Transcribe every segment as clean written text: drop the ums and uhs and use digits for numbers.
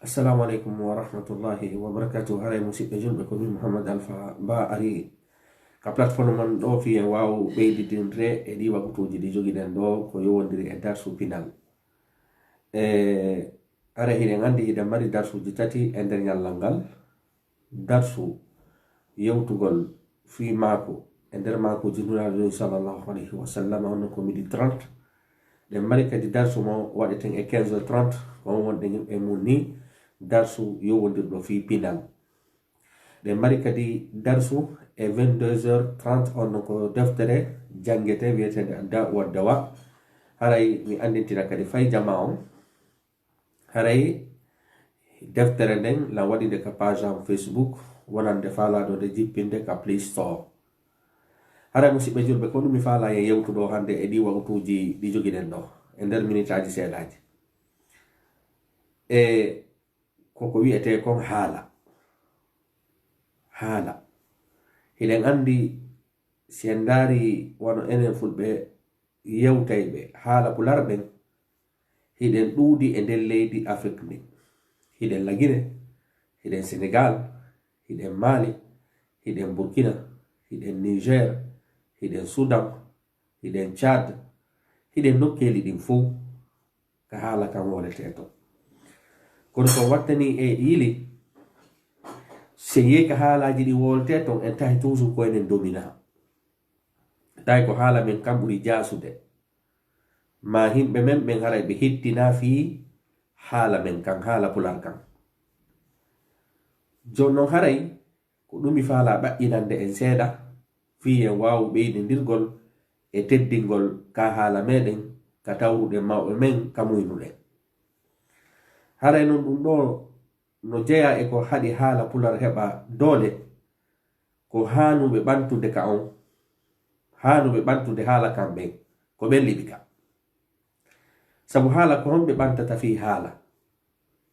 Assalamualaikum warahmatullahi wabarakatuh. Haray musidɓe julɓe ko min Muhammad Alpha Ba ari ka plateforme man ɗo fiyen waw ɓeydidinre e ɗi waɓutuji ɗi jogiɗen ɗo ko yowodiri e darsu pinal. Ara hiɗen andi hiɗen mari darsuji tati e nder ñallal ngal. Darsu yewtugol fi maako e nder maakoji nuraɗo sallallahu alayhi wa sallam onno ko midi 30. ɗen mari kadi darsu mo waɗeten e 15h30 on wonɗen yimɓe mum ni darsu yowodirɗo fi pinal. ɗen mari kadi darsu e 22h30 on ko deftere jangete wiyetede adda waddawa. haray mi andintina kadi fay jama on haray deftere nden la waɗide ka page am Facebook wonande faalaɗo nde jippinde ka Play Store. haray musidɓe julɓe ko ɗum mi faala e yewtuɗo hande e ɗi wawtuji ɗi jogiɗen ɗo e nder minitaji seeɗaji e koko wiyete kon haala. Hiɗen andi si en daari wono enen fulɓe yewtayɓe haala pularɓen hiɗen ɗuuɗi e nder leydi Afrique ndin. hiɗen Lagine, hiɗen Sénégal, hiɗen Mali, hiɗen Burkina, hiɗen Niger, hiɗen Sudan, hiɗen Tchad, hiɗen nokkeli ɗin fof ka haala kan wolete to. kono ko wattani e yili se yehi ka haalaji ɗi wolte ton en tahi toujours ko enen domina. tawi ko haala men kam ɓuri jasude ma himɓe men ɓen haray ɓe hettina fi haala men kan, haala pular kan. jon non haray ko ɗumi faala ɓaƴƴinande en seeɗa fi en wawu ɓeydodirgol e teddingol ka haala meɗen ka tawruɗen mawɓe men ka muynuɗen. haray non ɗum ɗo no jeeya e ko haɗi haala pular heɓa doole ko hanuɓe ɓantude ka on, hanuɓe ɓantude haala kan ɓen ko ɓen liɓi ka. sabu haala ko honɓe ɓantata fi haala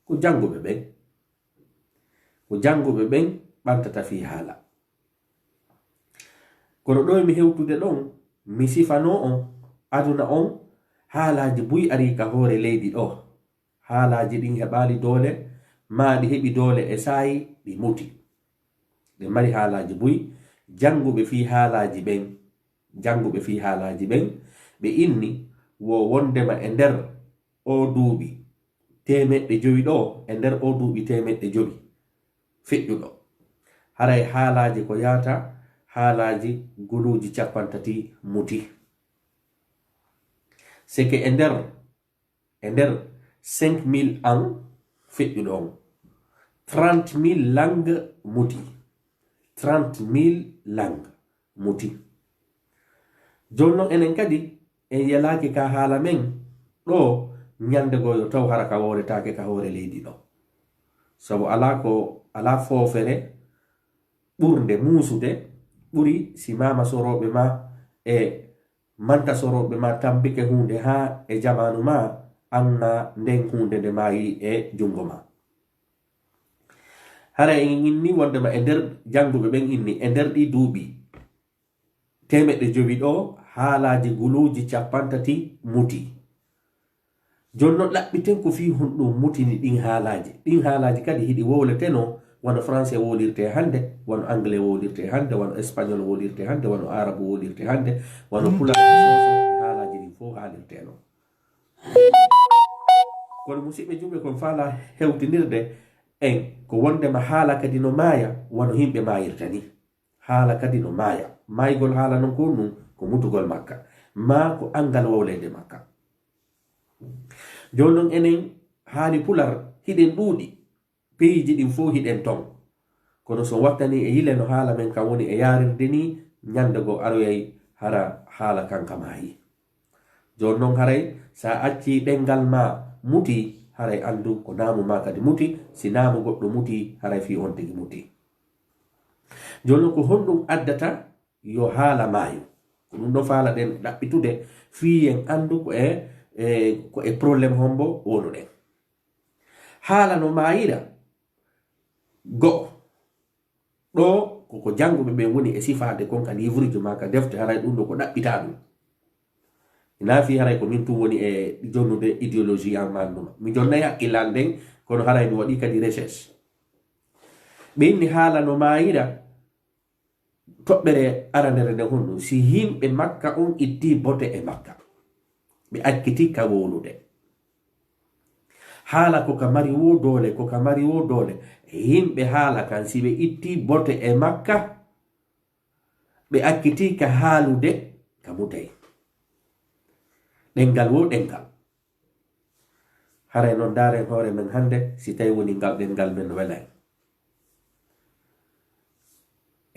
ko janguɓe ɓen, ko janguɓe ɓen ɓantata fi haala. kono ɗo mi hewtude ɗon mi sifano on aduna on haalaji buy ari ka hoore leydi ɗo. haalaji ɗin heɓali doole ma ɗi heɓi doole e saayi ɗi muti. ɗe mari haalaji buy janguɓe fi haalaji ɓen ɓe inni wo wondema e nder o duuɓi temeɗɗe 5 ɗo, e nder o duuɓi temeɗɗe 5 feƴƴuɗo haray haalaji ko yata haalaji guluji 30 muti. seke e nder 5.000 an feƴƴuɗo on 30.000 langue muti. 30.000 langue muti. jonnon enen kadi en yalaki ka haala men ɗo ñande goyo taw hara ka woretake ka hoore leydi ɗo. sabu ala foofere ɓurde muusude ɓuri si mama soroɓe ma e manta soroɓe ma tambike hunde ha e jamanu ma anna nden hunde nde mayi e jungo ma. hara en inni wondema e nder janguɓe ɓen inni e nder ɗi duuɓi temeɗɗe 5 ɗo haalaji guluji 30 muti. jonno ɗaɓɓiten ko fi honɗum mutini ɗin haalaji kadi hiɗi wowleteno wono français wolirte hande, wono anglais wolirte hande, wono espagnol wolirte hande, wono arabe wolirte hande, wono pular soso e haalaji ɗin fof haalirteno. kono musidɓe julɓe kon faala hewtinirde en ko wondema haala kadi no maaya wono himɓe mayirta ni. haala kadi no maaya, maygol haala non ko ɗum ko mutugol makka ma ko angal wowlede makka. jonnon enen haali pular hiɗen ɗuuɗi peyiji ɗin fof hiɗen ton, kono so wattani e yile no haala men kam woni e yarirde ni ñande go aroyay hara haala kanka maayi. jonnon haray sa acci ɗengal ma muti haray andu ko naamu ma kadi muti, si naamu goɗɗo muti haray fi on tigi muti. jonnon ko honɗum addata yo haala maayo ko ɗum ɗo faala ɗen ɗaɓɓitude fiyen andu ko e probléme hombo wonuɗen. haala no maayira go ɗo koko janguɓe ɓe woni e sifade konka livre ji maka defte haray ɗum ɗo ko ɗaɓɓita ɗum. ina fi haray ko min tum woni e jonnude idéologie en manduma mi jonnayi haqqillal nden kono haray mi waɗi kadi recherche ɓe inni haala no mayira toɓɓere arandere nde honɗum si yimɓe makka on itti bote e makka ɓe akkiti ka wolude haala ko ka mari wo dole yimɓe haala kan si ɓe itti bote e makka ɓe akkiti ka haalude ka mutay ɗengal wo ɗengal haray noon daren hoore men hande si tawi woni ngal ɗengal men welay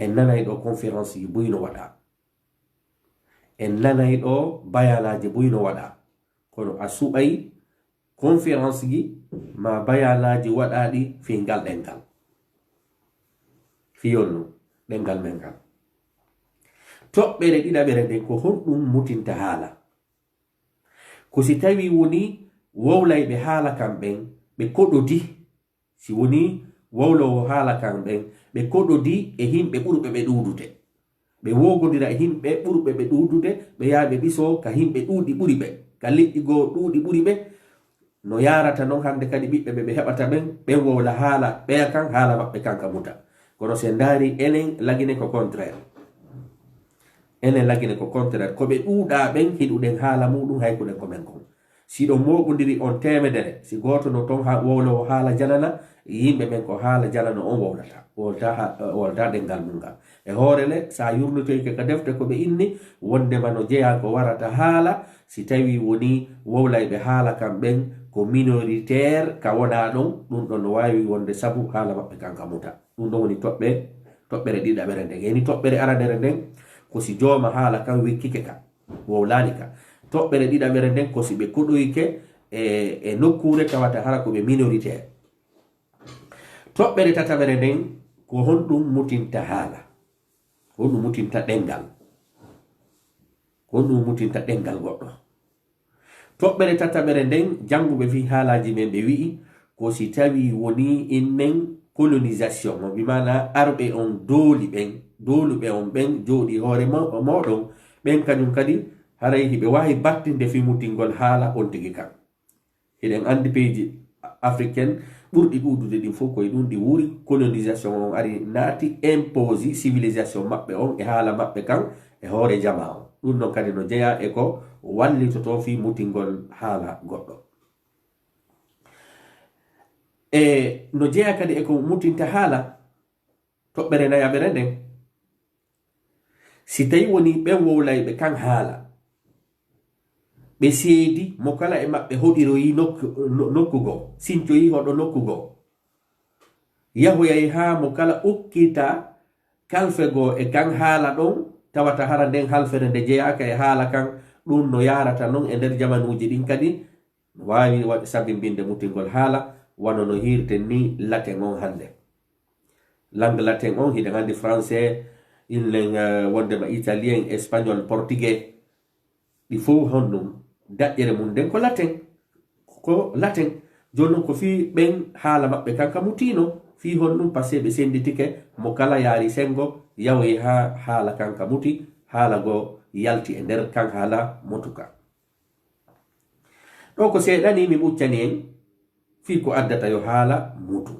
en nanay ɗo conférence ji buyno waɗa en nanay ɗo bayanaji buyno waɗa kono a suɓay conférence ji ma bayanaji waɗaɗi fi ngal ɗengal fiyon no ɗengal men ngal toɓɓere ɗiɗaɓere nden ko honɗum mutinta haala ko si tawi woni wowlayɓe haala kamɓen ɓe koɗodi si woni wowlowo haala kamɓen ɓe koɗodi e himɓe ɓurɓe ɓe ɗuudude ɓe wogodira e himɓe ɓurɓe ɓe ɗuudude ɓe yaaɓe ɓiso ka himɓe ɗuuɗi ɓuri ɓe ka liƴƴi goo ɗuuɗi ɓuri ɓe no yarata noon hande kadi ɓiɓɓe ɓe heɓata ɓen wowla haala ɓeya kan haala maɓɓe kanka muta kono se ndaari enen lagine ko contraire ko ɓe ɗuuɗa ɓen hiɗuɗen haala muɗum haykuɗen ko men kon si ɗon moɓodiri on temedere si goto no ton wowlowo haala janana yimɓe men ko haala janano on wolta ɗengal mum ngal e hoorele sa yurnotoyke ka defte ko ɓe inni wondema no jeeya ko warata haala si tawi woni wowlayɓe haala kam ɓen ko minoritaire ka wona ɗon ɗum ɗon no wawi wonde sabu haala maɓɓe kanka muta ɗum ɗon woni toɓɓere ɗiɗaɓere nden eni toɓɓere aranere nden ko si jooma haala kam wekkike ka wowlani ka toɓɓere ɗiɗaɓere nden ko si ɓe koɗoyke e nokkure tawata hara ko ɓe minoritaire toɓɓere tataɓere nden ko honɗum mutinta haala honɗum mutinta ɗengal goɗɗo toɓɓere tataɓere nden janguɓe fi haalaji men ɓe wi'i ko si tawi woni innen colonisation mo bimana arɓe on doluɓe on ɓen jooɗi hoore moɗon ɓen kañum kadi haray hiɓe wawi battinde fi mutingol haala on tigi kam hiɗen andi peji africaine ɓurɗi ɗuɗude ɗin fof koye ɗum ɗi wuri colonisation on ari naati imposi civilisation maɓɓe on e haala maɓɓe kan e hoore jama on ɗum ɗon kadi no jeeya e ko wallitoto fi mutingol haala goɗɗo e no jeeya kadi e ko mutinta haala toɓɓere nayaɓere nden si tawi woni ɓen wowlayɓe kan haala ɓe seedi mo kala e maɓɓe hoɗiroyi nokkugo sincoyi hoɗo nokkugo yahoyay ha mo kala ukkita kalfego e kan haala ɗon tawata hara nden halfere nde jeyaka e haala kan ɗum no yarata noon e nder jamanuji ɗin kadi wawi waɗi sabimbinde mutingol haala wano no hirten ni latin on hande langue latin on hiɗen andi français inlen wondema italien espagnol portugais ɗi fof honɗum daƴƴere mum nden ko latin joni noon ko fi ɓen haala maɓɓe kanka mutino fi honɗum par ce que ɓe senditike mo kala yaari sengo yawoy ha haala kanka muti haala go yalti e nder kan haala motuka ɗo ko seeɗani mi ɓuccani en fi ko addata yo haala mutu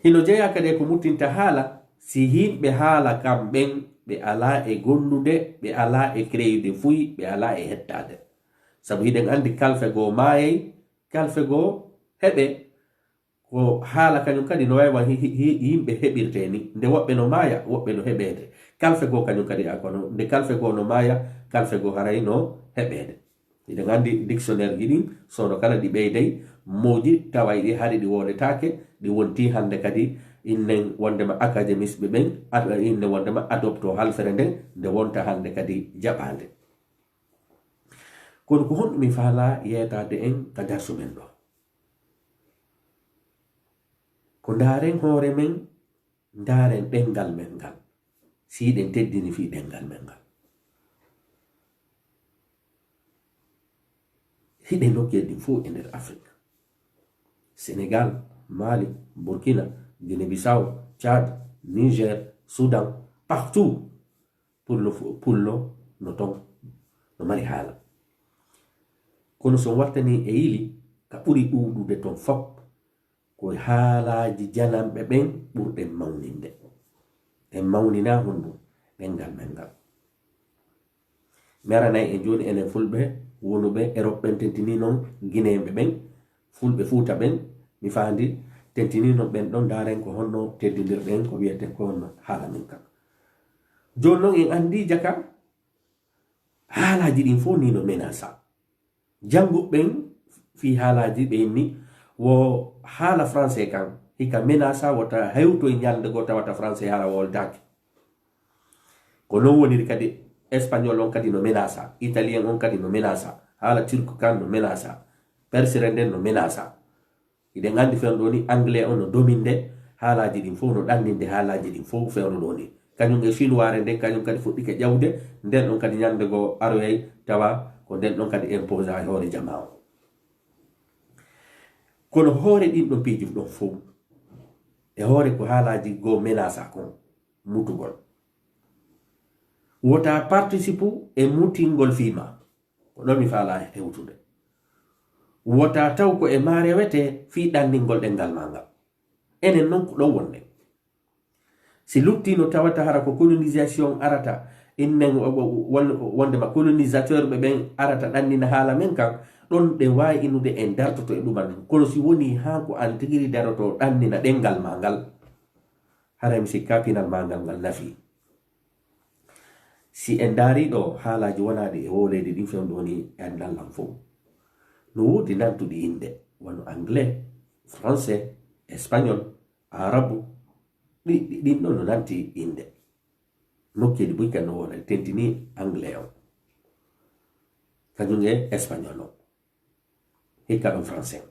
hino jeeya kadi ko mutinta haala si yimɓe haala kam ɓen ɓe ala e gollude ɓe ala e creyude fuy ɓe ala e hettade sabu hiɗen andi kalfe goo maayay kalfe goo heɓe ko haala kañum kadi no waywa yimɓe heɓirte ni nde woɓɓe no maaya woɓɓe no heɓede kalfe goo kañum kadi akono nde kalfe goo no maaya kalfe goo haray no heɓede hiɗen andi dictionnaire ji ɗin sono kala ɗi ɓeyday moji taway ɗi hari ɗi wodetake ɗi wonti hande kadi innen wondema académisɓe ɓen inne wondema adopto halfere nden nde wonta hande kadi jaɓande kono ko honɗumi faala yeetade en ka darsu men ɗo ko ndaren hoore men ndaren ɗengal men ngal siɗen teddini fi ɗengal men ngal hiɗe nokkueji fof e nder afrique sénégal mali burkina Guinée-Bissau, Tchad, Niger, Soudan, partout pullo no ton no mari haala kono so wattani e yili ka ɓuri ɗuɗude ton fop ko haalaji janamɓe ɓen ɓurɗen mawninde en mawnina honɗum ɗengal men ngal mi aranayi e joni enen fulɓe wonuɓe Europe ɓen tentini noon guinéɓe ɓen fulɓe Fuuta ɓen mi faandi tentini noon ɓen ɗon daren ko honno teddidirɗen ko wiyete ko honno haala min kam joni noon en andi jaka haalaji ɗin fof ni no menasa janguɓɓen fi haalaji ɓen ni wo haala français kan hika menasa wata hewto e ñalde go tawata français haala woldaki ko non woniri kadi espagnol on kadi no menasa italien on kadi no menasa haala turc kan no menasa persire nden no menasa iɗen andi fewno ɗo ni anglais on no dominde haalaji ɗin fof no ɗanninde haalaji ɗin fof fewno ɗo ni kañum e chinoire nden kañum kadi fuɗɗike ƴawde nden ɗon kadi ñande go aroyay tawa ko nden ɗon kadi impose e hoore jama o kono hoore ɗin ɗon piiji ɗon fof e hoore ko haalaji go menasa kon mutugol wota participe e mutingol fima ko ɗon mi faala hewtude wota taw ko e maare wete fi ɗanningol ɗengal magal enen noon ko ɗon wonde si luttino tawata hara ko colonisation arata innen wondema colonisateur ɓe ɓen arata ɗannina haala men kan ɗon ɗe wawi inude en dartoto e ɗuman kono si woni ha ko an tigiri daroto ɗannina ɗengal magal hara mi sikka pinal magal ngal nafi si en daari ɗo haalaji wonaɗi e wolede ɗin fewndoni e andallan fof no wodi nantuɗi inde wono anglais français espagnol arabu ɗin ɗon no nanti inde nokkeji buykan no wona tentini anglais o kañum e espagnol o hikka ɗon français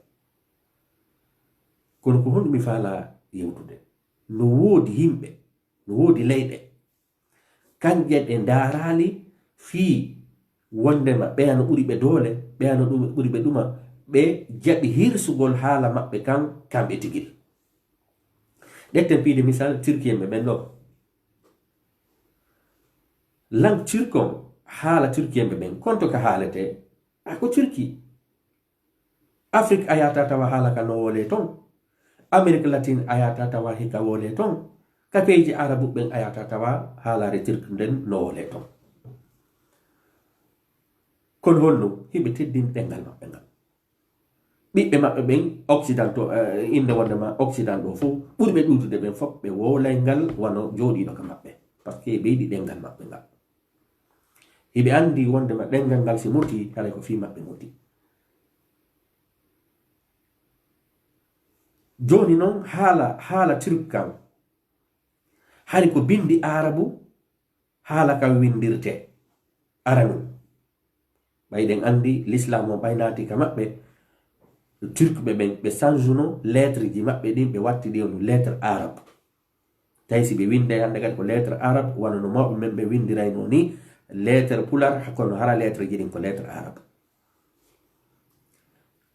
kono ko honɗum mi faala yewtude no woodi yimɓe no woodi leyɗe kanƴe ɗe ndaarali fii wondema ɓeyano ɓuri ɓe doole ɓeyano ɓuri ɓe ɗuma ɓe jaɓi hirsugol haala maɓɓe kan kamɓe tigiri ɗetten piide misal turkien ɓe ɓen ɗo lang turkon haala turkien ɓe ɓen konto ka haalete ako turki afrique a yata tawa haala ka no wole ton amérique latine a yata tawa hika wole ton ka peji arabu ɓen a yata tawa haalare turk nden no wole ton kono honno hiɓe teddin ɗengal maɓɓe ngal ɓiɓɓe maɓɓe ɓen occident to inde wondema occident ɗo fof ɓuri ɓe ɗuutude ɓen fof ɓe wolay ngal wano jooɗiɗo ka maɓɓe par ce que ɓe yiɗi ɗengal maɓɓe ngal hiɓe andi wondema ɗengal ngal si muti kala ko fi maɓɓe muti joni noon haala turk kam hari ko bindi arabu haala kam windirte aranum ɓayɗen andi l'islam o ɓaynati ka maɓɓe turk ɓe ɓen ɓe change lettre ji maɓɓe ɗin ɓe watti ɗi no lettre arabe tawi si ɓe winday hande kadi ko lettre arabe wano no mawɓe men ɓe windirayno ni lettre pular kono hara lettre ji ɗin ko lettre arabe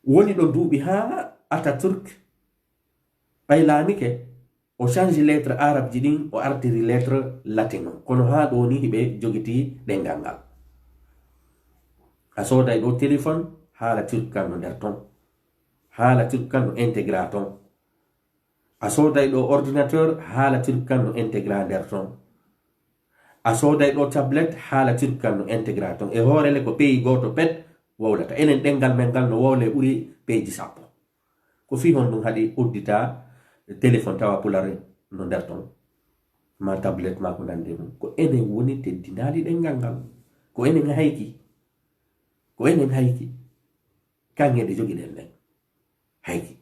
woni ɗo duuɓi ha Ataturk ɓaylamike o change lettre arabe ji ɗin o artiri lettre latin o kono ha ɗo ni hiɓe jogiti ɗengal ngal a sooday ɗo téléphone haala turk kan no nder ton haala turk kan no intégra ton a sooday ɗo ordinateur haala turk kan no intégra nder ton a sooday ɗo tablette haala turk kan no intégra ton e hoorele ko pays goto pet wowlata enen ɗengal men ngal no wowle ɓuri peji 10 ko fi hon ɗum haɗi uddita téléphone tawa pulare no nder ton ma tablette ma ko nande mum ko enen woni teddinali ɗengal ngal ko enen hayki kanŋeɗe jogiɗen nden hayki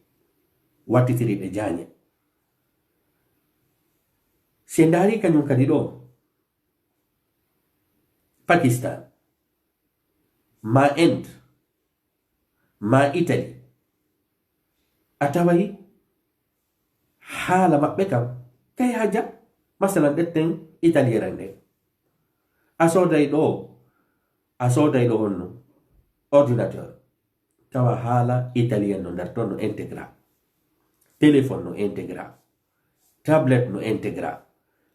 wattitiriɓe jañe se ndaari kañum kadi ɗo Pakistan ma Inde ma Italy a tawayi haala maɓɓe kam kay haja masalan ɗetten italiére nde a sooday ɗo honno ordinateur tawa haala italien no nder ton no intégra téléphone no intégra tablette no intégra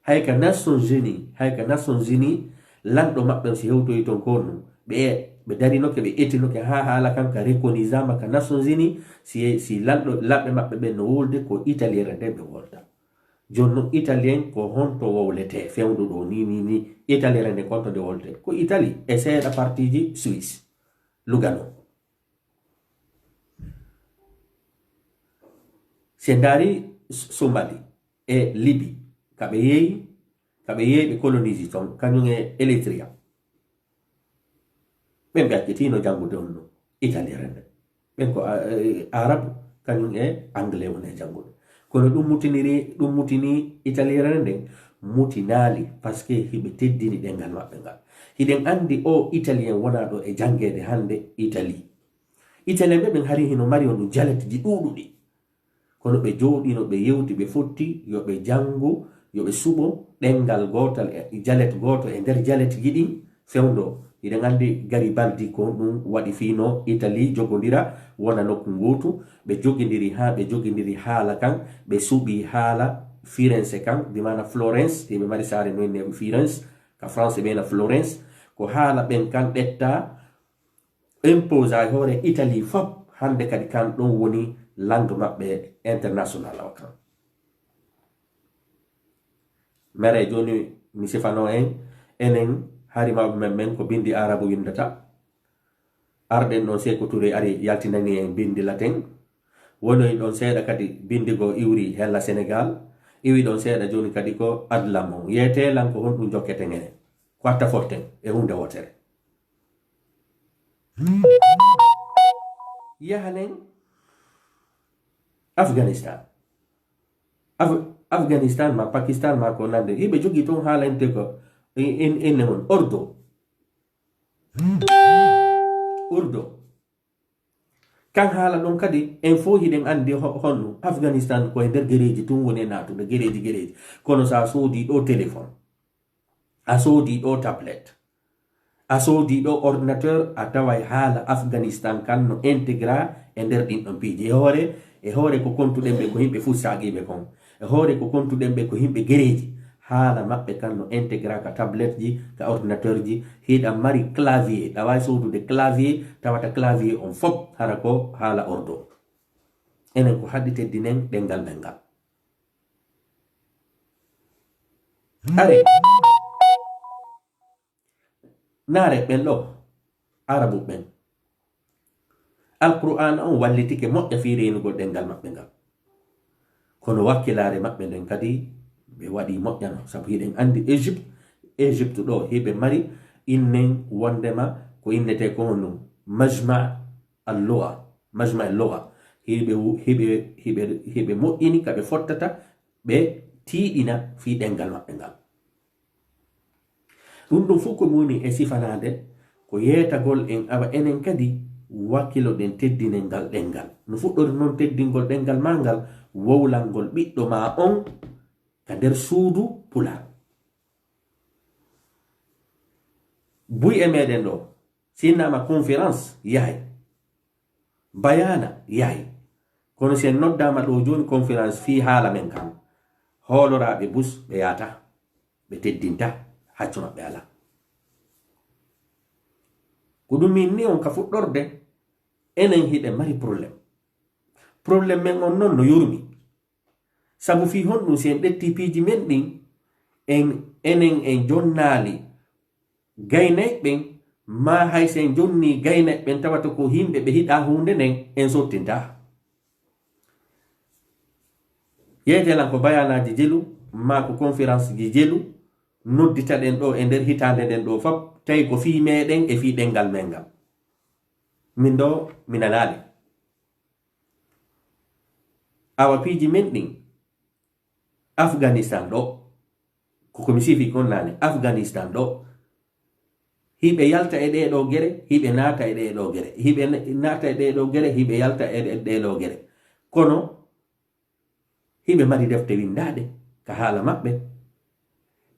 hayka Nations Unis lanɗo maɓɓe si hewtoyi ton konno ɓe ɓe darinoke ɓe etinoke ha haala kan ka reconnaissama ka Nations Unies si laɓɓe maɓɓe ɓe no wolde ko italiére nde ɓe wolda jonno italien ko honto wowlete fewɗo ɗo ni italiére nde konto nde wolte ko Italie e seeɗa partiji Suisse Lugano se ndaari Somalie e Libye kaɓe yeeyi ɓe colonise ton kañum e Eritrea ɓen ɓe accitino janngude on no italiére nde ɓen ko arabe kañum e anglais on e janngude kono ɗum mutini italiére nden mutinaali par ce que hiɓe teddini ɗengal maɓɓe ngal hiɗen anndi o italien wona ɗo e janngede hannde Italie ɓe ɓen hari hino mari on ɗum jaletji ɗuuɗuɗi kono ɓe jooɗino ɓe yewti ɓe fotti yo ɓe janngu yo ɓe suɓo ɗengal gootal e jalet gooto e nder jaletji ɗin fewndo hiɗen anndi Garibaldi ko ɗum waɗi fiino Italie jogondira wona nokku nguutu ɓe jogindiri haala kan ɓe suɓi haala Firenze kan dimana Florence hiɓe mari saare noyne Firenze ka France ɓeyna Florence ko haala ɓen kan ɗetta imposa hoore Italie fop hande kadi kan ɗon woni langue maɓɓe international o kan mere joni mi sifano enen harimaɓe men ko bindi arabu windata arɗen ɗon Sékou Touré ari yaltinani en bindi latin wonoy ɗon seeɗa kadi bindigo iwri hella Sénégal iwi ɗon seeɗa joni kadi ko adlamon yeetelan ko honɗum jokketen enen ko atta forten e hunde wotere yahanen Afghanistan ma Pakistan ma ko nande hiɓe jogi ton haalante ko enne mon urdo kan haala ɗon kadi en fo hiɗen andi honno Afghanistan koye nder gereji tun woni natude gereji kono sa soodi ɗo téléphone a soodi ɗo tablet a soodi ɗo ordinateur a taway haala Afghanistan kan no intégra e nder ɗin ɗon piiji e hoore ko kontuɗen ɓe ko himɓe fussagiɓe kon e hoore ko kontuɗen ɓe ko himɓe gereji haala maɓɓe kan no intégra ka tablet ji ka ordinateur ji hiɗa mari clavier ɗa wawi sodude clavier tawata clavier on fop hara ko haala ordo enen ko haɗi teddinen ɗengal men ngal are naare ɓen ɗo arabu ɓen alqur'an on wallitike moƴƴa fi renugol ɗengal maɓɓe ngal kono wakkilare maɓɓe nden kadi ɓe waɗi moƴƴano sabu hiɗen andi Égypte ɗo hiɓe mari innen wondema ko innete ko honno majma al-lugha hiɓe moƴƴini kaɓe fottata ɓe tiiɗina fi ɗengal maɓɓe ngal ɗum fof ko muni e sifanade ko yeetagol en awa enen kadi wakkilo ɗen teddinen ngal ɗengal no fuɗɗori noon teddingol ɗengal ma ngal wowlalngol ɓiɗɗo ma on ka nder suudu pulaar buy e meɗen ɗo sinnama conférence yahay bayana yahay kono sen noddama ɗo joni conférence fi haala men kam hooloraɓe bus ɓe yata ɓe teddinta haccu maɓɓe ala ko ɗum min ni on ka fuɗɗorde enen hiɗe mari probléme men on noon no yurmi sabu fi honɗum si en ɗetti piiji men ɗin enen en jonnaali gaynayɓen ma hay sen jonni gaynayɓen tawata ko himɓe ɓe hiɗa hunde nden en sottinta yeetelan ko bayanaji jelu ma ko conférence ji jelu noddita ɗen ɗo e nder hitande nden ɗo fop tawi ko fi meɗen e fi ɗengal men ngal min ɗo mi nanali awa piiji men ɗin Afghanistan ɗo koko mi sifi kon nane Afghanistan ɗo hiɓe yalta e ɗeɗo gere hiɓe naata e ɗeɗo gere hiɓe naata e ɗeɗo gere hiɓe yalta e ɗeɗo gere kono hiɓe mari defte windaɗe ka haala maɓɓe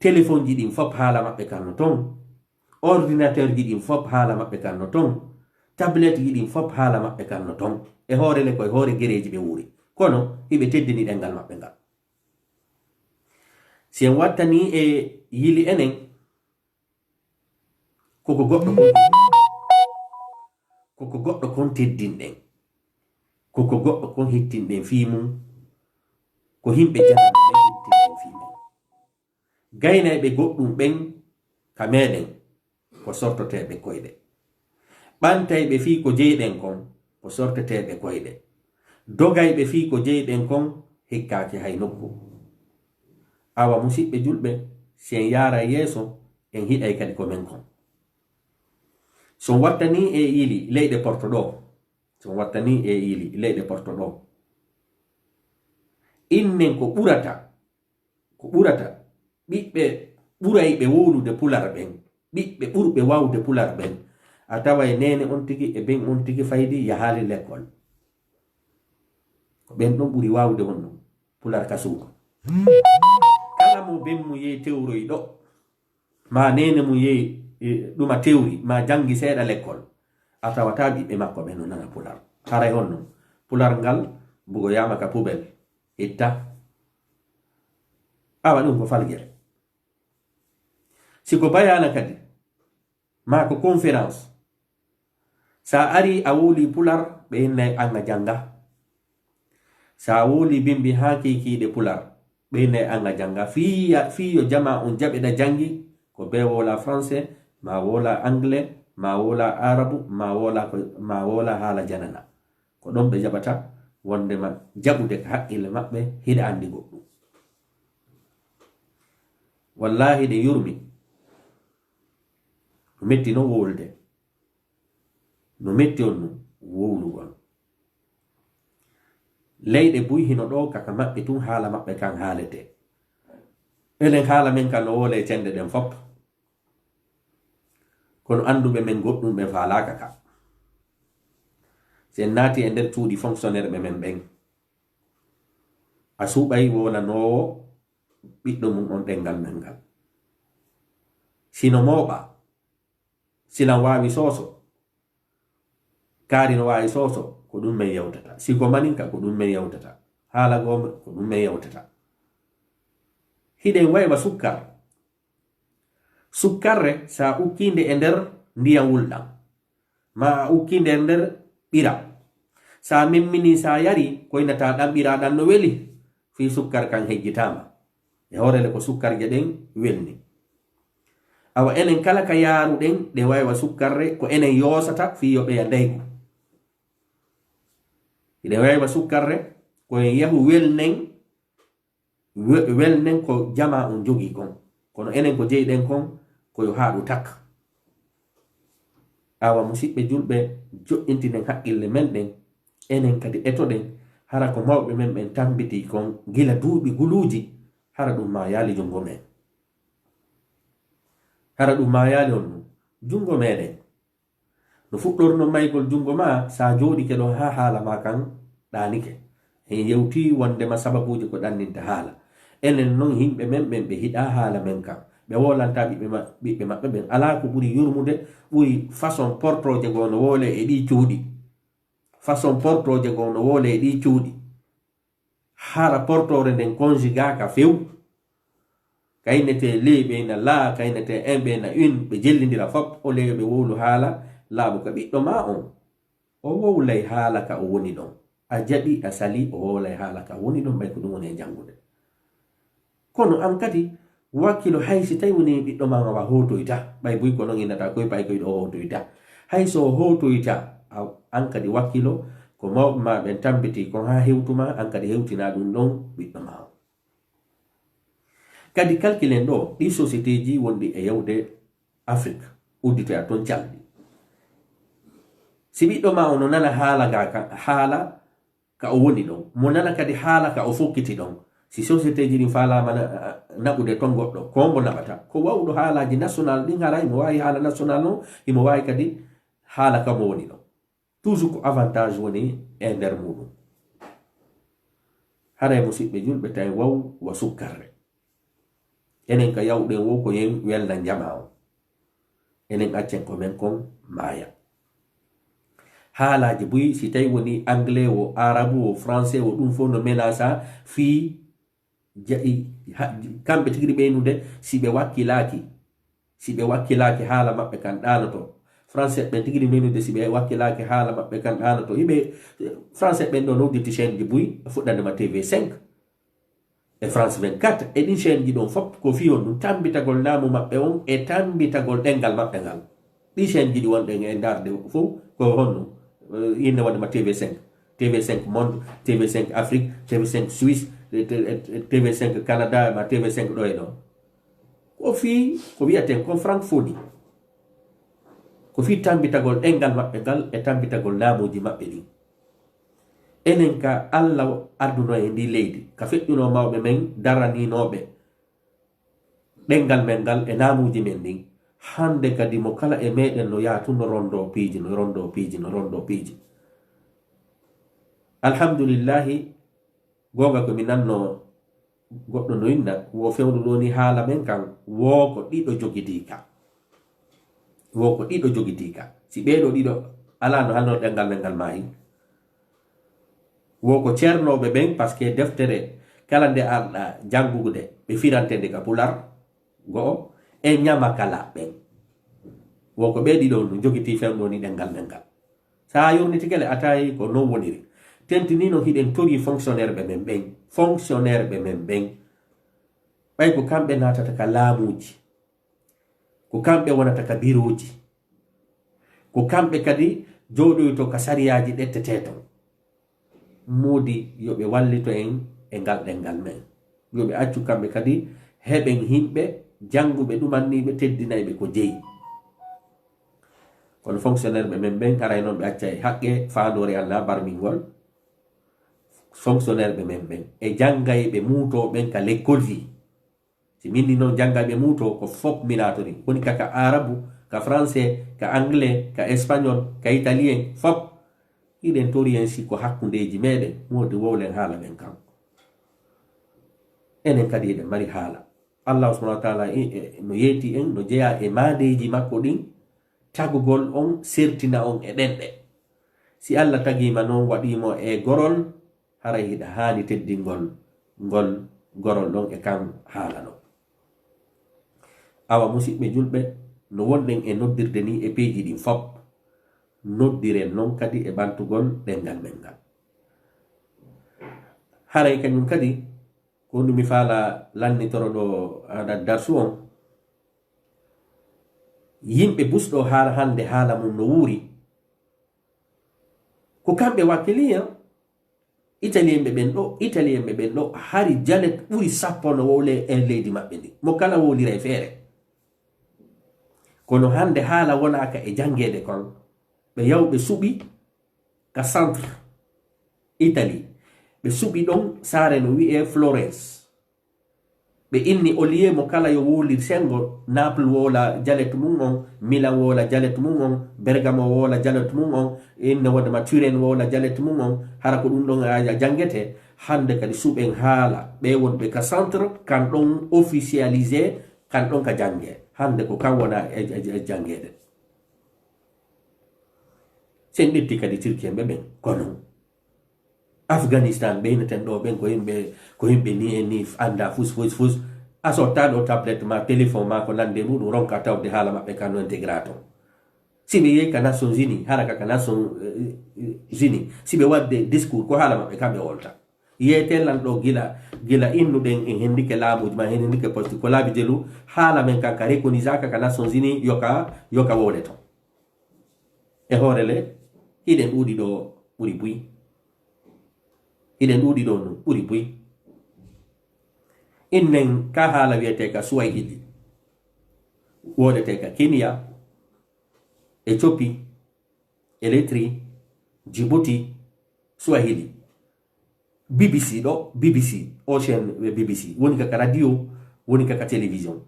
téléphone ji ɗin fop haala maɓɓe kanno ton ordinateur ji ɗin fop haala maɓɓe kanno ton tablette ji ɗin fop haala maɓɓe kanno ton e hoorele koye hoore gereji ɓe wuri kono hiɓe teddini ɗengal maɓɓe ngal si en wattani e yili enen koko goɗɗo koko goɗɗo kon teddinɗen, koko goɗɗo kon hittinɗen fii mum, ko himɓe janano ɓen hittinɗen fii men. Gaynayɓe goɗɗum ɓen ka meɗen ko sortoteɓe koyɗe, ɓantayɓe fii ko jeyɗen kon ko sorteteɓe koyɗe, dogayɓe fii ko jeyɗen kon hikkaki hay nokku. Awa musidɓe julɓe, sen yara yeeso en hiɗay kadi ko men kon. Son wattani e ili leyɗe porto ɗo, son wattani e ili leyɗe porto ɗo, innen ko ɓurata ɓiɓɓe ɓurayɓe wowlude pular ɓen, ɓiɓɓe ɓurɓe wawde pular ɓen, a taway nene on tigi e ben on tigi faydi yahali l'école, ko ɓen ɗon ɓuri wawde on ɗum pular ka suuka. Kala mo ben mu yehi tewroy ɗo, ma nene mu yehi ɗuma tewri, ma jangi seeɗa l'école, a tawata ɓiɓɓe makko ɓe no nana pular. Haray on non pular ngal bugo yama ka pubel itta, awa ɗum ko falgere. Siko bayana kadi ma ko conférence, sa ari a woli pular ɓe innay anga janga, sa woli bimbi ha kikiɗe pular ɓe innay anga janga, fiyo jama on jaɓeɗa jangi ko be wola français, ma wola anglais, ma wola arabu, ma wola haala janana, ko ɗon ɓe jaɓata wondema jaɓude ka haqqille maɓɓe hiɗa andi goɗɗum. Wallahi ɗe yurmi, no metti no wolde, no metti on no wowlugol. Leyɗe buy hino ɗo kaka maɓɓe tun haala maɓɓe kan haalete, enen haala men kan no wole cende ɗen fop, kono anduɓe men goɗɗum ɓe faalaka ka. Sen naati e nder cuuɗi fonctionnaire ɓe men ɓen, a suɓay wolanowo ɓiɗɗo mum on ɗengal men ngal, sino mooɓa, sina wawi soso, kaari no wawi soso, ko ɗum men yewtata, siko maninka ko ɗum men yewtata, haala gombe ko ɗum men yewtata. Hiɗen waywa sukkar, sukkarre sa ukkinde e nder ndiyam wulɗam, ma ukkinde e nder ɓira, sa memmini sa yari koynata ɗan ɓiraɗan no weli, fi sukkar kan hejjitama e horele ko sukkarje ɗen welni. Awa enen kala ka yaruɗen ɗe waywa sukkarre ko enen yosata fi yo ɓeya ndaygu, ɗe waywa sukkarre ko en yahu welnen ko jama on jogi kon, kono enen ko jeyɗen kon koyo haɗu tak. Awa musidɓe julɓe, jo'intinen haqqille men ɗen, enen kadi etoɗen hara ko mawɓe men ɓen tambiti kon gila duuɓi guluuji, hara ɗum ma yaali jungo men, hara ɗum ma yaali on ɗum jungo meɗen. No fuɗɗorno maygol jungo ma sa jooɗike ɗo ha haala ma kan ɗanike, en yewti wondema sababuji ko ɗanninta haala. Enen non himɓe men ɓen ɓe hiɗa haala men kan, ɓe wolanta ɓiɓɓe maɓɓe ɓen, ala ko ɓuri yurmude ɓuri façon portoje goo no wole e ɗi cuuɗi, façon portoje goo no wole e ɗi cuuɗi, hara portore nden conjugaka few, kaynete le ɓeyna la, kaynete en ɓeyna une, ɓe jellidira fop o leyo ɓe wowlu haala laaɓu ka ɓiɗɗo ma on o wowlay haala ka o woni ɗon, a jaɓi a sali o wowlay haala ka woni ɗon, ɓay ko ɗum woni e jangude. Kono an kadi wakkilo haysi tawi woni ɓiɗɗo ma wawa hotoyta, ɓay buy ko non innata koye pay koye ɗo hotoyta, hayso hotoyta an kadi wakkilo ko mawɓe ma ɓen tambiti kon ha hewtuma, an kadi hewtina ɗum ɗon ɓiɗɗo ma o. Kadi kalkilen ɗo ɗi société ji wonɗi e yewde Afrique udditoya toon calɗi, si ɓiɗɗo ma o no nana haala ka o woni ɗon, mo nana kadi haala ka o fokkiti ɗon, si société ji ɗin falama naɓude ton goɗɗo kombo naɓata ko wawɗo haalaji national ɗin, hara imo wawi haala national no, imo wawi kadi haala ka mo woni ɗon, toujours ko avantage woni e nder muɗum. haray musidɓe julɓe tawi waw wa sukkarre, enen ka yawɗen wo ko yen welna jama o, enen accen ko men kon maaya. haalaji buy si tawi woni anglais o, arabu o, français o, ɗum fof no menasa fi kamɓe tigiri ɓeynude si ɓe wakkilaki haala maɓɓe kan ɗanoto français ɓen tigi ɗi menude si ɓe wakkilaki haala maɓɓe kan ɗana to yiɓe français ɓen ɗo noddirti chaine ji buy fuɗɗandema TV5 e France 24 e ɗin chaine ji ɗon fop ko fi on ɗum tambitagol namu maɓɓe on e tambitagol ɗengal maɓɓe ngal ɗi chaine ji ɗi wonɗen e darde fof ko honno yinne waɗama TV5 monde TV5 Afrique TV5 Suisse TV5 Canada ma TV5 ɗo e ɗo ko fi ko wiyaten ko francophonie ko fi tambitagol ɗengal maɓɓe ngal e tambitagol laamuji maɓɓe ɗin enen ka Allah adduno e ndi leydi ka feƴƴuno mawɓe men daraninoɓe ɗengal men ngal e laamuji men ɗin hande kadi mo kala e meɗen no yaatu no rondo piiji alhamdulillahi gonga ko mi nanno goɗɗo no inna wo fewnu ɗo ni haala men kan wo ko ɗiɗo jogitika si ɓeɗo ɗiɗo ala no halno ɗengal men ngal maayi wo ko ceernoɓe ɓen par ce que deftere kala nde arɗa jangude ɓe firantede ka pular go'o e ñamakala ɓen wo ko ɓe ɗiɗo no jogiti fewno ni ɗengal men ngal sa yornitikele atayi ko non woniri tentini no hiɗen tori fonctionnaire ɓe men ɓen ɓay ko kamɓe natata ka laamuji ko kamɓe wonata ka biroji ko kamɓe kadi joɗoyto ka sariyaji ɗetteteton modi yoɓe wallito en e ngal ɗengal men yoɓe accu kamɓe kadi heɓen himɓe janguɓe ɗumanniɓe teddinayɓe ko jeeyi kono fonctionnaire ɓe men ɓen haray noon ɓe acca e haqqe fandore Allah barmingol fonctionnaire ɓe men ɓen e jangayɓe muutoɓen ka l'école vie si minni noon jangayɓe muuto ko fop minatori woni kaka arabu ka français ka anglais ka espagnol ka italien fop hiɗen tori en sikko hakkundeji meɗen modi wowlen haala men kam enen kadi eɗen mari haala Allah subhanahu wa ta'ala no yeeti en no jeeya e maadeji makko ɗin tagugol on sertina on e ɗenɗe si Allah tagima noon waɗimo e gorol haray hiɗa haani teddingol ngol gorol ɗon e kam haala no awa musidɓe julɓe no wonɗen e noddirde ni e peeji ɗin fop noddiren noon kadi e bantugol ɗengal men ngal haray kañum kadi ko ɗum mi faala lannitoro ɗo aɗa darsu on yimɓe busɗo haala hande haala mum no wuuri ko kamɓe wakkiliya italien ɓe ɓen ɗo hari jalet ɓuri sappo no wowle e leydi maɓɓe ndi mo kala wowlira e feere kono hande haala wonaka e jangede kon ɓe yawɓe suɓi ka centre Italie ɓe suɓi ɗon saare no wi'e Florence ɓe inni au lieu mo kala yo wowlir sengo Naples wola jalet mum on Milan wola jalet mum on Bergamo wola jalet mum on inne wondema Turin wola jalet mum on hara ko ɗum ɗon a jangete hande kadi suɓen haala ɓe wonɓe ka centre kan ɗon officialisé kan ɗon ka jange hande ko kan wona e jangede sen ɗetti kadi Turki ɓe ɓen kono Afghanistan ɓeyneten ɗo ɓen ko yimɓe ni e ni anda fus a sotta ɗo tablet ma téléphone ma ko nande muɗum ronka tawde haala maɓɓe ka no intégraton si ɓe yehi ka Nations Unis hara ka Nations Unis si ɓe wadde discours ko haala maɓɓe kamɓe wolta yeetellan ɗo gila innuɗen en hendike laamuji ma hen hendike posti ko laabi jelu haala men kan ka reconnaissaka ka Nations Unis yoka wole ton e hoorele hiɗen ɗuuɗi ɗo ɓuri buy hiɗen ɗuuɗi ɗo no ɓuri buy innen ka haala wiyete ka Swahili wodete ka Kenya Ethiopie Eritrea Djibouti Swahili BBC ɗo BBC Ocean BBC woni kaka radio woni kaka télévision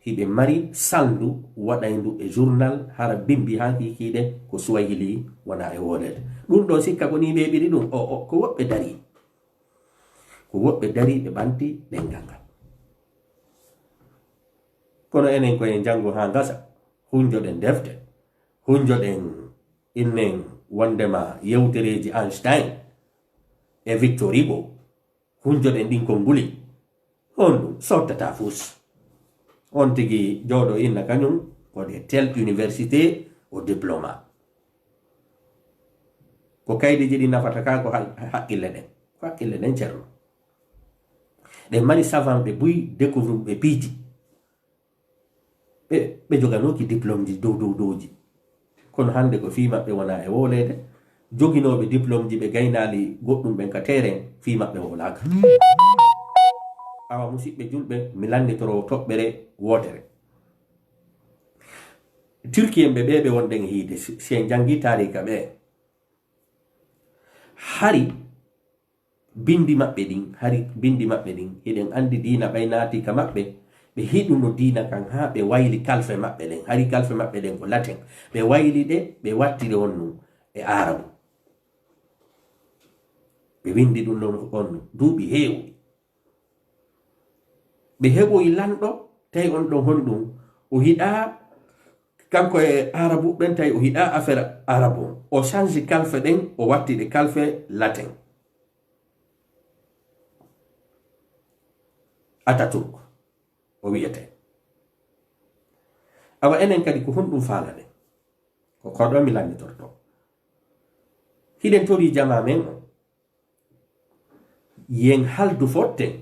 hiɓe mari saldu waɗayndu e journal hara bimbi ha hikiɗe ko Swahili wona e wodede ɗum ɗo sikka ko ni ɓeɓiri ɗum ko woɓɓe dari ɓe ɓanti ɗengal ngal kono enen koyen janngo ha gasa hunjoɗen defte hunjoɗen innen wondema yewtereji Einstein e Victor Hugo hunjoɗen ɗin kon nguli on ɗum sottata fus on tigi jooɗo inna kañum wode tel université o diplôme ko kaydeji ɗi nafata ka ko haqqille ɗen ceerno ɗe mari savant ɓe buy découvre ɓe piiji ɓe joganoki diplôme ji dowji kono hande ko fi maɓɓe wona e wolede joginoɓe diplôme ji ɓe gaynali goɗɗum ɓen ka terrain fi maɓɓe wolaka awa musidɓe julɓe mi landitoro toɓɓere wotere turki en ɓe wonɗen hiide si en jangi tarika ɓe hari bindi maɓɓe ɗin hiɗen andi dina ɓay naati ka maɓɓe ɓe hiɗuno dina kan ha ɓe wayli kalfe maɓɓe ɗen hari kalfe maɓɓe ɗen ko latin ɓe wayli ɗe ɓe wattide on e arabu ɓe windi ɗum ɗon on duuɓi heewɗi ɓe heɓoyi lanɗo tawi on ɗon honɗum o hiɗa kanko e arabu ɓen tawi o hiɗa affaire arabu o change kalfe ɗen o wattiɗe kalfe latin Ataturk o wiyete awa enen kadi ko honɗum faalane ko koɗo mi landitorto hiɗen tori jama men o yen haldu fotten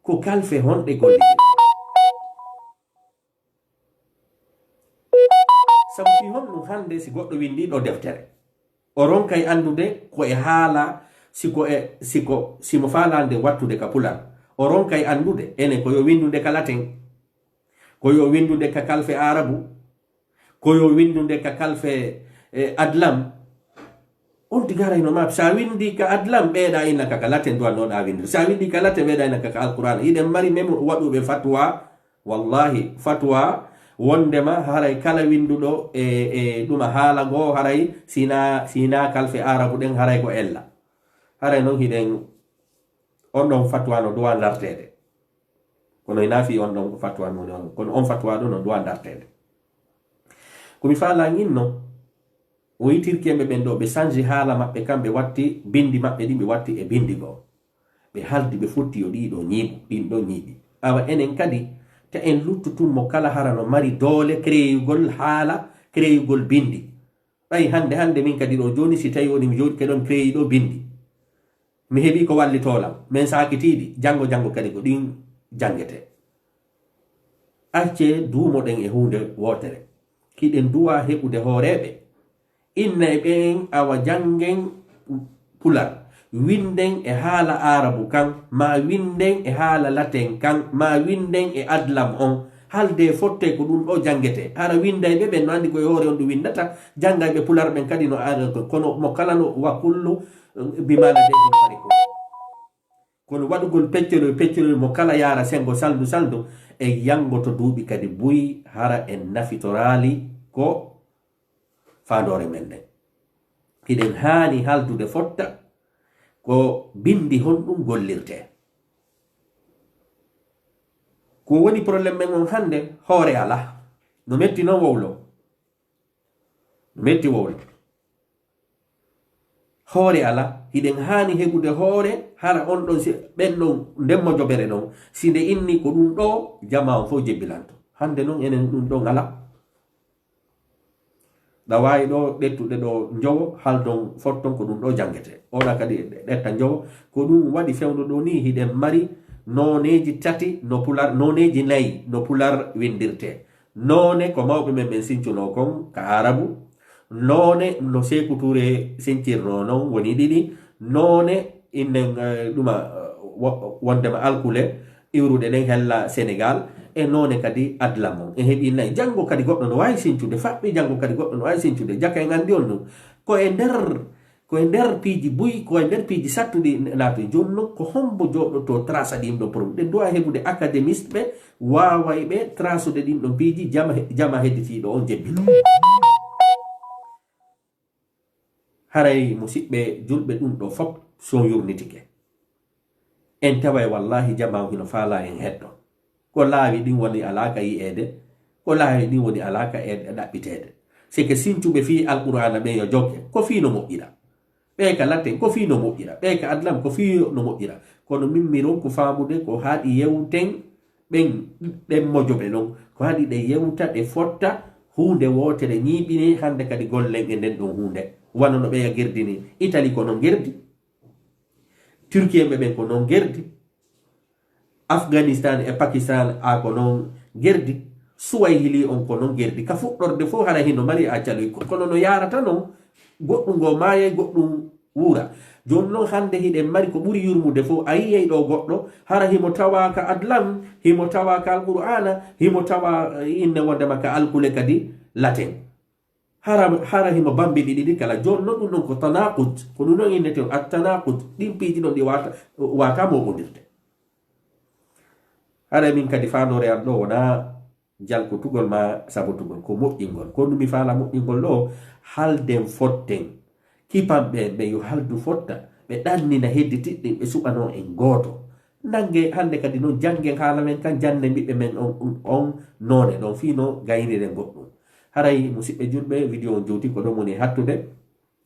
ko kalfe honɗe gollide sabu fi honɗum hande si goɗɗo windiɗo deftere o ronkay andude ko e haala simo faalande wattude ka pular o ronkay andude enen ko yo windude ka latin ko yo windude ka kalfe arabu ko yo windude ka kalfe adlam on tigarayno ma sa windi ka adlam ɓeeɗa innaka ka latin duwannoɗa windude sa windi ka latin ɓeeɗa innaka ka alqur'an iɗen mari même waɗuɓe fatwa wallahi fatwa wondema haray kala winduɗo e ɗuma haala ngo haray sina kalfe arabu ɗen haray ko ella haray noon hiɗen on ɗon fatwa no duwa dartede kono ina fi on ɗon fatwa no non kono on fatwa ɗo no duwa dartede komi faalaginno o yitirkemɓe ɓen ɗo ɓe change haala maɓɓe kamɓe watti bindi maɓɓe ɗin ɓe watti e bindi goo ɓe haldi ɓe fotti o ɗiɗo ɗin ɗo ñiiɓi awa enen kadi ta en luttutummo kala hara no mari doole créyugol haala créyugol bindi ɓay hande min kadi ɗo joni si tawi woni mi joɗi keɗon créyi ɗo bindi mi heɓi ko wallitolam min sakitiɗi jango kadi ko ɗin jangete acce duumoɗen e hunde wotere kiɗen duwa heɓude hooreɓe inna e ɓen awa jangen pular winden e haala arabu kan ma winden e haala latin kan ma winden e adlam on halde fotte ko ɗum ɗo jangete hara windayɓe ɓen no andi koye hoore on ɗum windata jangayɓe pular ɓen kadi no kono mo kala no wa kullu bimana dehin fari ko kono waɗugol peccol mo kala yara sengo saldu e yango to duuɓi kadi buyi hara en nafitorali ko fandore men ɗen hiɗen haani haldude fotta ko bindi honɗum gollirte ko woni probléme men on hande hoore ala no metti noon wowlo no metti wowlo hoore ala hiɗen haani heɓude hoore hara on ɗon ɓen ɗon ndemmo jobere ɗon sinde inni ko ɗum ɗo jama on fof jebbilanto hande noon enen ɗum ɗon ala ɗa wawi ɗo ɗettuɗe ɗo jowo haldon fotton ko ɗum ɗo jangete oɗa kadi ɗetta jowo ko ɗum waɗi fewno ɗo ni hiɗen mari noneji tati no pular noneji nayi no pular windirte none ko mawɓe men ɓen sincuno kon ka arabu none no Sékou Touré sincirno noon woni ɗiɗi none innen ɗuma wondema alkule iwrude ɗen hella Sénégal e none kadi adlam on en heeɓi nayi janngo kadi goɗɗo no wawi sincude faɓɓi janngo kadi goɗɗo no wawi sincude jaka en andi on ɗum ko e nder piiji buyi ko e nder piiji sattuɗi nato joni noon ko hombo joɗɗoto trace ɗi ɗo pour ɗen duwa heɓude académiste ɓe waway ɓe tracude ɗin ɗon piiji jama hedditiɗo on jebbito haray musidɓe julɓe ɗum ɗo fop so yurnitike en taway wallahi jama hino faala en hetto ko laawi ɗin woni alaka yi'ede ko laawi ɗin woni alaka e ɗaɓɓitede c'est que sincuɓe fi alqur'ana ɓe yo jogge ko fi no moƴƴira ɓe ka latten ko fi no moƴƴira ɓe ka adlam ko fi no moƴƴira kono min mi ronku famude ko haɗi yewten ɓen ɗen mojoɓe ɗon ko haɗi ɗe yewta ɗe fotta hunde wotere ñiɓini hande kadi gollen e nden ɗon hunde wano no ɓeya gerdini Italie ko non gerdi, Turquie ɓen ko non gerdi, Afghanistan e Pakistan a ko non gerdi, Suwahili on ko non gerdi. Ka fuɗɗorde fof hara hino mari a caloy kono no yarata noon goɗɗum go maayay goɗɗum wura. Joni noon hande hiɗen mari ko ɓuri yurmude fof a yiyay ɗo goɗɗo hara himo tawa ka adlam, himo tawa ka alqur'ana, himo tawa inne wondema ka alkule kadi latin, hara himo bambiɗi ɗiɗi kala. Joni noon ɗum ɗon ko tanaqud, ko ɗum noon innete at tanaqud, ɗin piiji ɗon ɗi wata moɓodirde. hara min kadi fandore am ɗo wona jalkotugol ma sabotugol ko moƴƴingol, ko ɗum mi faala moƴƴingol ɗo halden fotten kipamɓe ɓe yo haldu fotta ɓe ɗannina hedditiɗɗin ɓe suɓano en gooto. Nange hande kadi noon janggen haala men kan jande mbiɓɓe men on none ɗon fino gayriren goɗɗum. haray musidɓe julɓe vidéo on jowti ko ɗon woni hattude.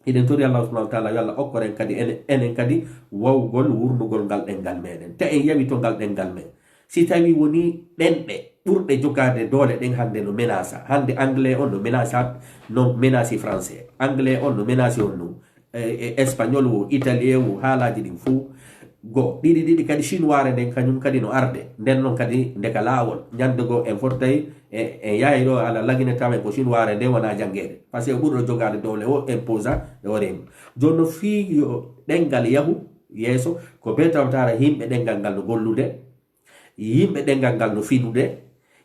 Eɗen tori Allah subhanahu wa ta'ala yo Allah okkoren kadi enen kadi wawgol wurnugol ngal ɗengal meɗen ta en yawi to ngal ɗengal men. Si tawi woni ɗenɗe ɓurɗe jogade doole ɗen hande no menasa, hande anglais on no menasa, no menasi français, anglais on no menasi on no espagnol wo italien wo haalaji ɗin fuu go ɗiɗi kadi chinoire nden kañum kadi no arde nden noon kadi ndeka laawol ñande go en fottay en yahay ɗo ala laginetamen ko chinoire nde wona jangede par ce que ɓurɗo jogade doole o imposa e oremu. Joni no fii yo ɗengal yahu yeeso ko be tawtara yimɓe ɗengal ngal no gollude, yimɓe ɗengal ngal no finude,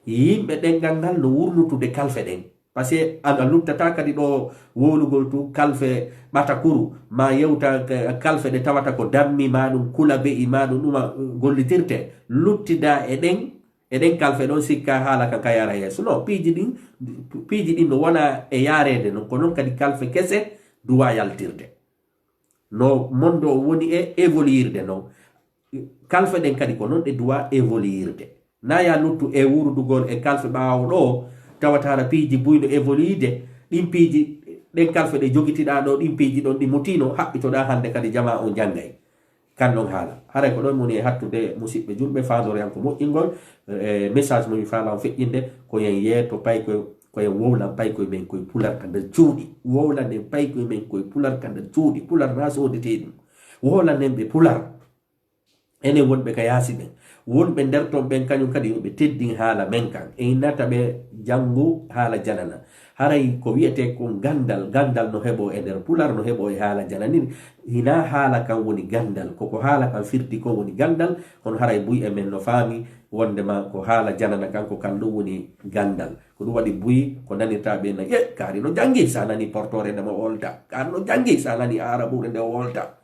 yimɓe ɗengal ngal no wurnutude kalfe ɗen. Par ce que a luttata kadi ɗo wolugol tu kalfe ɓatakuru ma yewta kalfe ɗe tawata ko dammi maɗum kula be'i maɗum ɗuma gollitirte luttida eɗen kalfe ɗon sikka haala kan ka yara yeeso. No piiji ɗin no wona e yarede non ko noon kadi kalfe kese duwa yaltirde no mondo o woni e évoluirde noon kalfe ɗen kadi ko noon ɗe duwa évoluirde na ya luttu e wurdugol e kalfe ɓawo ɗo tawatara piiji buyno évoluide ɗin piiji ɗen kalfe ɗe jogitiɗa ɗo ɗin piiji ɗon ɗi mutino haɓɓitoɗa hande kadi jama on janggay kan ɗon haala. haray ko ɗon woni e hattude musidɓe julɓe fandore yan ko moƴƴingol message momi faala on feƴƴinde ko yen yeeto pay koyen wowlan paykoye men koye pularka nder cuuɗi, wowlanen paykoye men koye pularka nder cuuɗi, pular na sodete ɗum, wowlanen ɓe pular enen wonɓe ka yaasi ɓen wonɓe nder ton ɓen kañum kadi yoɓe teddin haala men kan en nata ɓe janngu haala janana. haray ko wiyete ko gandal no heɓo e nder pular no heɓo e haala janani hina haala kan woni gandal koko haala kan firti ko woni gandal kono haray buy e men no faami wondema ko haala janana kanko kan ɗum woni gandal. ko ɗum waɗi buy ko nanirta ɓe na kaari no jangi sa nani portore ndema wolta, kaari no jangi sa nani araɓure nde wolta.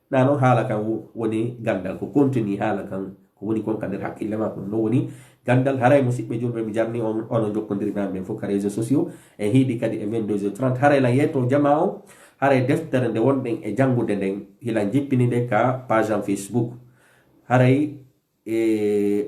na noon haala kan woni gandal ko continue haala kan ko woni kon ka nder hakkille ma ko no woni gandal. haray musidɓe julɓe mi jarni ono jokkodirima men fof ka réseaux sociaux e hiiɗi kadi e 22h30 haray la yetto jama o haray deftere nde wonɗen e janngude nden hila jippini nde ka page en Facebook. haray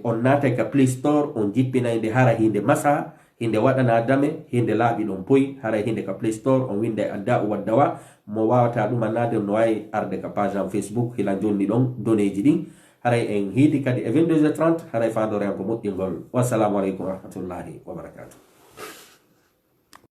on naatay ka Play Store on jippinay nde hara hinde masa hinde waɗana dame hinde laaɓi ɗon poyi haray hinde ka Play Store on winde adda u waddawa mo wawata ɗum annade no wawi arde ka page en Facebook hila jonni ɗon doneji ɗin. haray en hiidi kadi e 22h30 haray fandore an ko moƴƴingol. wassalamu aleykum wa rahmatullahi wa barakatuh.